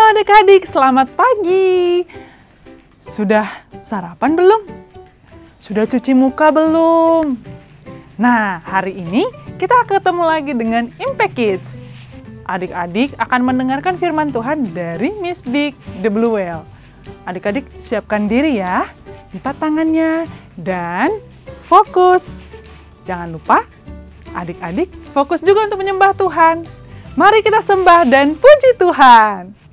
adik-adik, selamat pagi. Sudah sarapan belum? Sudah cuci muka belum? Nah, hari ini kita ketemu lagi dengan Impact Kids. Adik-adik akan mendengarkan firman Tuhan dari Miss Big The Blue Whale. Adik-adik siapkan diri ya, lipat tangannya, dan fokus. Jangan lupa, adik-adik fokus juga untuk menyembah Tuhan. Mari kita sembah dan puji Tuhan.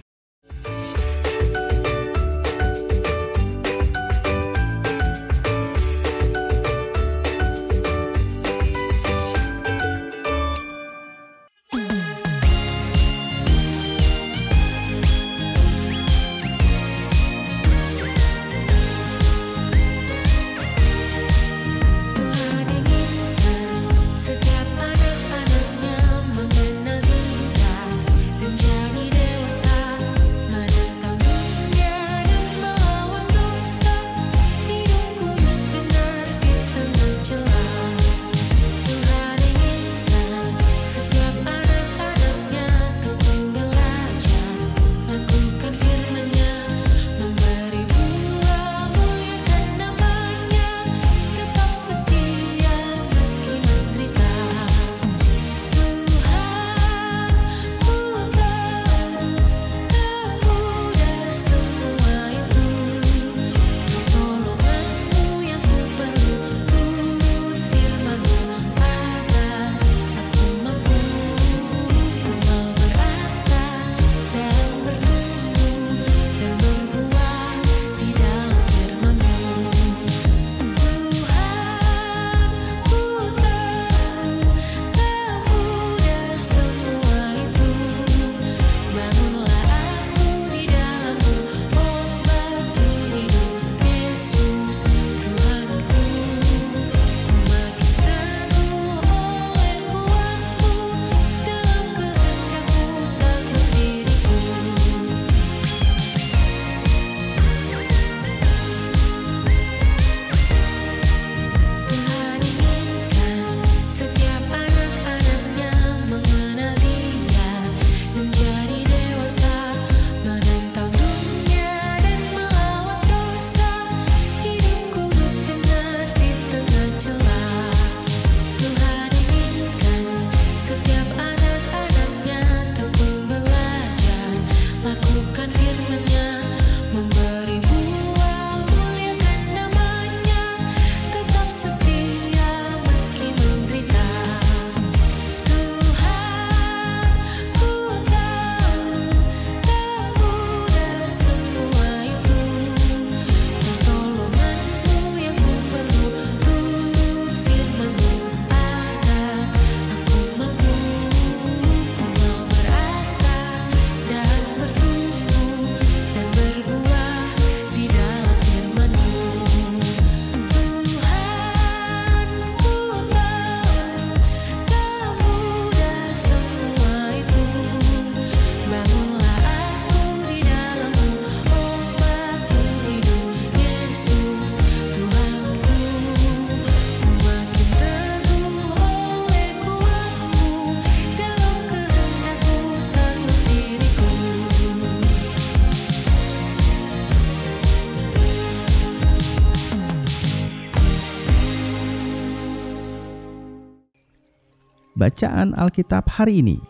Bacaan Alkitab hari ini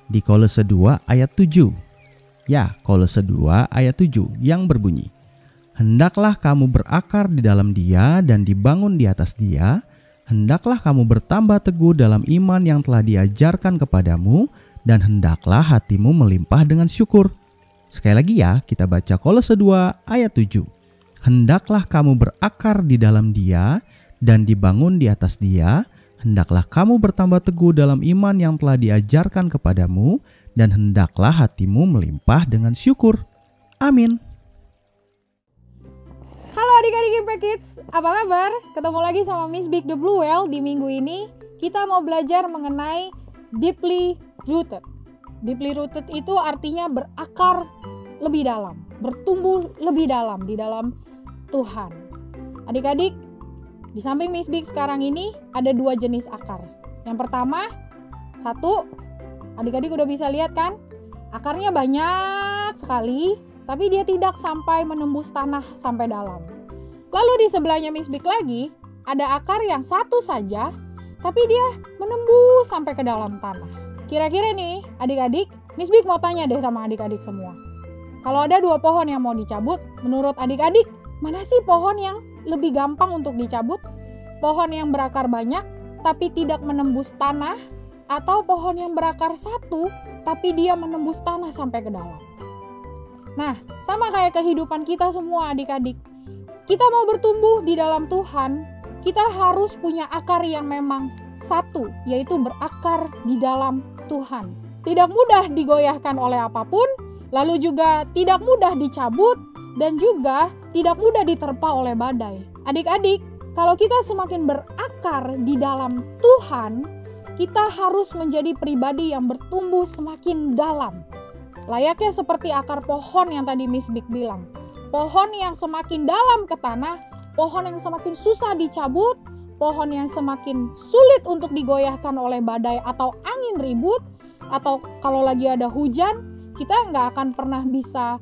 di Kolose 2 ayat 7. Ya, Kolose 2 ayat 7 yang berbunyi, "Hendaklah kamu berakar di dalam Dia dan dibangun di atas Dia. Hendaklah kamu bertambah teguh dalam iman yang telah diajarkan kepadamu, dan hendaklah hatimu melimpah dengan syukur." Sekali lagi ya, kita baca Kolose 2 ayat 7. "Hendaklah kamu berakar di dalam Dia dan dibangun di atas Dia. Hendaklah kamu bertambah teguh dalam iman yang telah diajarkan kepadamu, dan hendaklah hatimu melimpah dengan syukur." Amin. Halo adik-adik Impact Kids, apa kabar? Ketemu lagi sama Miss Big The Blue Whale. Di minggu ini kita mau belajar mengenai deeply rooted. Deeply rooted itu artinya berakar lebih dalam, bertumbuh lebih dalam di dalam Tuhan. Adik-adik, di samping Miss Big sekarang ini ada 2 jenis akar. Yang pertama, 1, adik-adik udah bisa lihat kan? Akarnya banyak banyak sekali, tapi dia tidak sampai menembus tanah sampai dalam. Lalu di sebelahnya Miss Big lagi, ada akar yang satu saja, tapi dia menembus sampai ke dalam tanah. Kira-kira nih, adik-adik, Miss Big mau tanya deh sama adik-adik semua. Kalau ada 2 pohon yang mau dicabut, menurut adik-adik, mana sih pohon yang lebih gampang untuk dicabut? Pohon yang berakar banyak, tapi tidak menembus tanah, atau pohon yang berakar satu, tapi dia menembus tanah sampai ke dalam? Nah, sama kayak kehidupan kita semua adik-adik. Kita mau bertumbuh di dalam Tuhan, kita harus punya akar yang memang satu, yaitu berakar di dalam Tuhan. Tidak mudah digoyahkan oleh apapun, lalu juga tidak mudah dicabut, dan juga tidak mudah diterpa oleh badai. Adik-adik, kalau kita semakin berakar di dalam Tuhan, kita harus menjadi pribadi yang bertumbuh semakin dalam. Layaknya seperti akar pohon yang tadi Miss Big bilang. Pohon yang semakin dalam ke tanah, pohon yang semakin susah dicabut, pohon yang semakin sulit untuk digoyahkan oleh badai atau angin ribut, atau kalau lagi ada hujan, kita nggak akan pernah bisa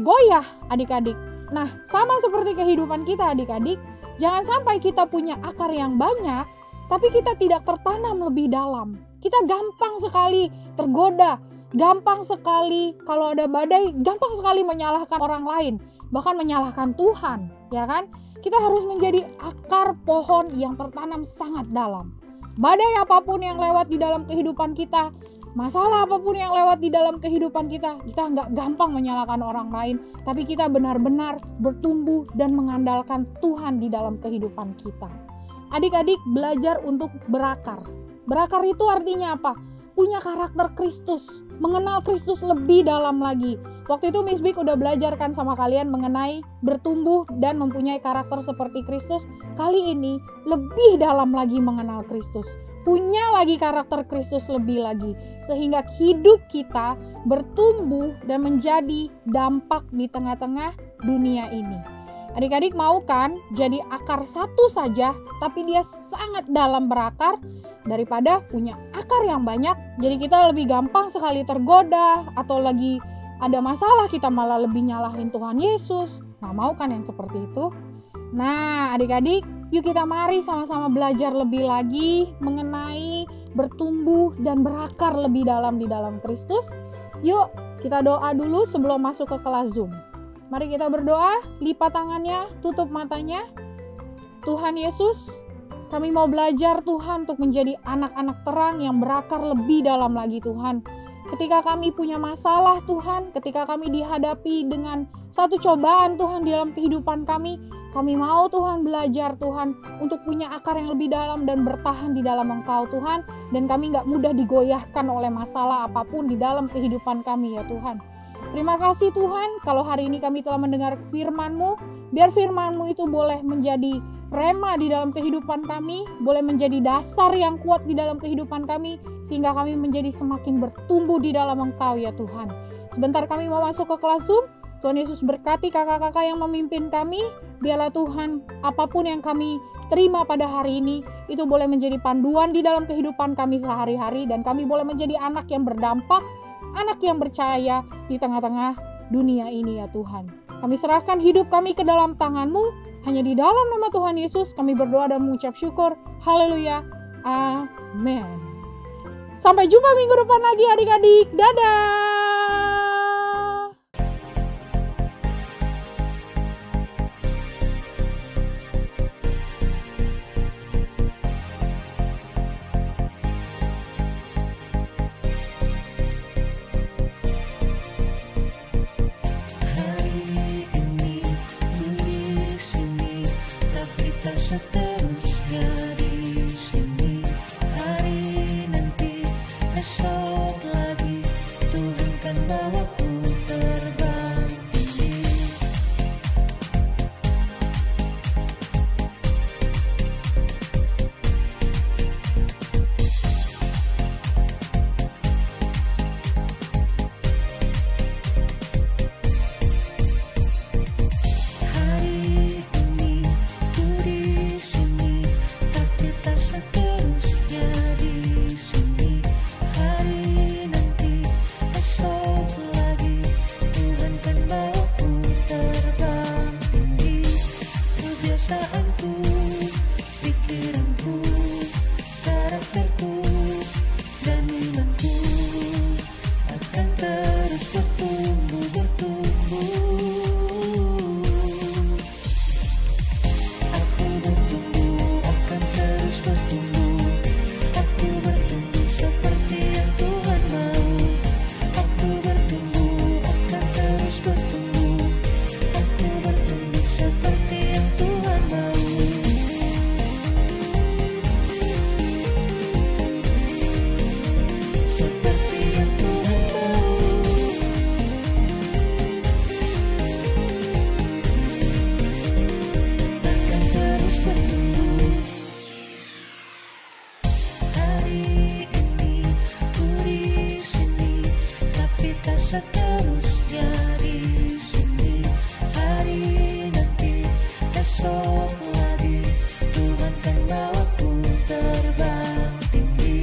goyah adik-adik. Nah, sama seperti kehidupan kita adik-adik, jangan sampai kita punya akar yang banyak, tapi kita tidak tertanam lebih dalam. Kita gampang sekali tergoda, gampang sekali kalau ada badai, gampang sekali menyalahkan orang lain, bahkan menyalahkan Tuhan, ya kan? Kita harus menjadi akar pohon yang tertanam sangat dalam. Badai apapun yang lewat di dalam kehidupan kita, masalah apapun yang lewat di dalam kehidupan kita nggak gampang menyalahkan orang lain, tapi kita benar-benar bertumbuh dan mengandalkan Tuhan di dalam kehidupan kita. Adik-adik belajar untuk berakar. Berakar itu artinya apa? Punya karakter Kristus, mengenal Kristus lebih dalam lagi. Waktu itu Miss Big udah belajarkan sama kalian mengenai bertumbuh dan mempunyai karakter seperti Kristus. Kali ini lebih dalam lagi mengenal Kristus. Punya lagi karakter Kristus lebih lagi. Sehingga hidup kita bertumbuh dan menjadi dampak di tengah-tengah dunia ini. Adik-adik mau kan jadi akar satu saja, tapi dia sangat dalam berakar, daripada punya akar yang banyak, jadi kita lebih gampang sekali tergoda, atau lagi ada masalah kita malah lebih nyalahin Tuhan Yesus. Nggak mau kan yang seperti itu? Nah adik-adik, yuk kita mari sama-sama belajar lebih lagi mengenai bertumbuh dan berakar lebih dalam di dalam Kristus. Yuk kita doa dulu sebelum masuk ke kelas Zoom. Mari kita berdoa, lipat tangannya, tutup matanya. Tuhan Yesus, kami mau belajar Tuhan untuk menjadi anak-anak terang yang berakar lebih dalam lagi Tuhan. Ketika kami punya masalah Tuhan, ketika kami dihadapi dengan satu cobaan Tuhan di dalam kehidupan kami mau Tuhan belajar Tuhan untuk punya akar yang lebih dalam dan bertahan di dalam Engkau Tuhan. Dan kami gak mudah digoyahkan oleh masalah apapun di dalam kehidupan kami ya Tuhan. Terima kasih Tuhan, kalau hari ini kami telah mendengar firman-Mu, biar firman-Mu itu boleh menjadi rema di dalam kehidupan kami, boleh menjadi dasar yang kuat di dalam kehidupan kami, sehingga kami menjadi semakin bertumbuh di dalam Engkau ya Tuhan. Sebentar kami mau masuk ke kelas Zoom, Tuhan Yesus berkati kakak-kakak yang memimpin kami, biarlah Tuhan apapun yang kami terima pada hari ini, itu boleh menjadi panduan di dalam kehidupan kami sehari-hari, dan kami boleh menjadi anak yang berdampak, anak yang percaya di tengah-tengah dunia ini ya Tuhan. Kami serahkan hidup kami ke dalam tangan-Mu, hanya di dalam nama Tuhan Yesus kami berdoa dan mengucap syukur. Haleluya. Amin. Sampai jumpa minggu depan lagi adik-adik. Dadah. Seterusnya di sini, hari nanti, esok lagi, Tuhan seperti yang Tuhan mau. Seperti yang Tuhan mau. Akan terus bertumbuh. Hari ini ku di sini, tapi tak seterusnya di sini. Hari nanti, esok lagi, Tuhan kan bawaku terbang tinggi.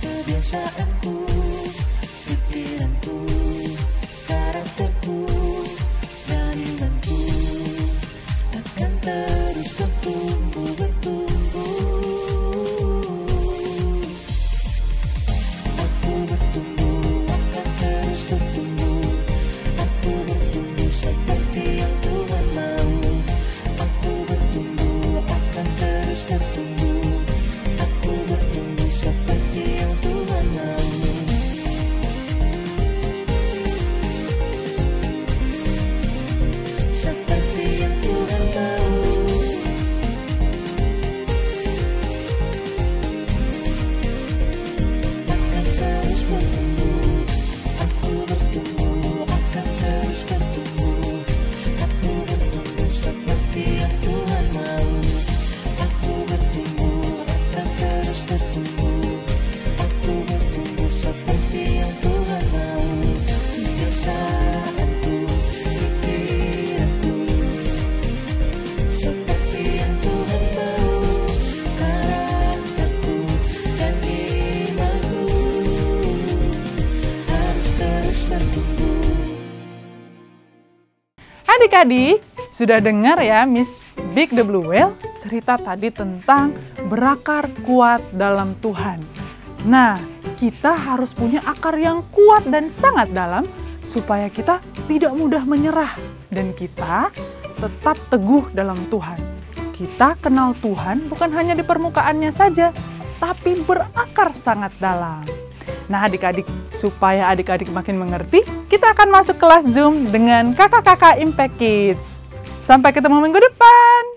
Kebiasaanku, pikiranku, karakterku, dan imanku akan terus bertumbuh, Aku bertumbuh, akan terus bertumbuh. Aku bertumbuh seperti yang Tuhan mau. Aku bertumbuh, akan terus bertumbuh. Aku bertumbuh seperti yang Tuhan mau. Seperti yang Tuhan mau. Akan terus bertumbuh. Aku bertumbuh, akan terus bertumbuh. Aku bertumbuh seperti yang Tuhan mau. Aku bertumbuh, akan terus bertumbuh. Aku bertumbuh seperti yang Tuhan mau. Kebiasaanku, pikiranku, seperti yang Tuhan mau. Karakterku dan imanku harus terus bertumbuh. Adik-adik, sudah dengar ya Miss Big the Blue Whale cerita tadi tentang berakar kuat dalam Tuhan. Nah, kita harus punya akar yang kuat dan sangat dalam supaya kita tidak mudah menyerah dan kita tetap teguh dalam Tuhan. Kita kenal Tuhan bukan hanya di permukaannya saja, tapi berakar sangat dalam. Nah adik-adik, supaya adik-adik makin mengerti, kita akan masuk kelas Zoom dengan kakak-kakak Impact Kids. Sampai ketemu minggu depan.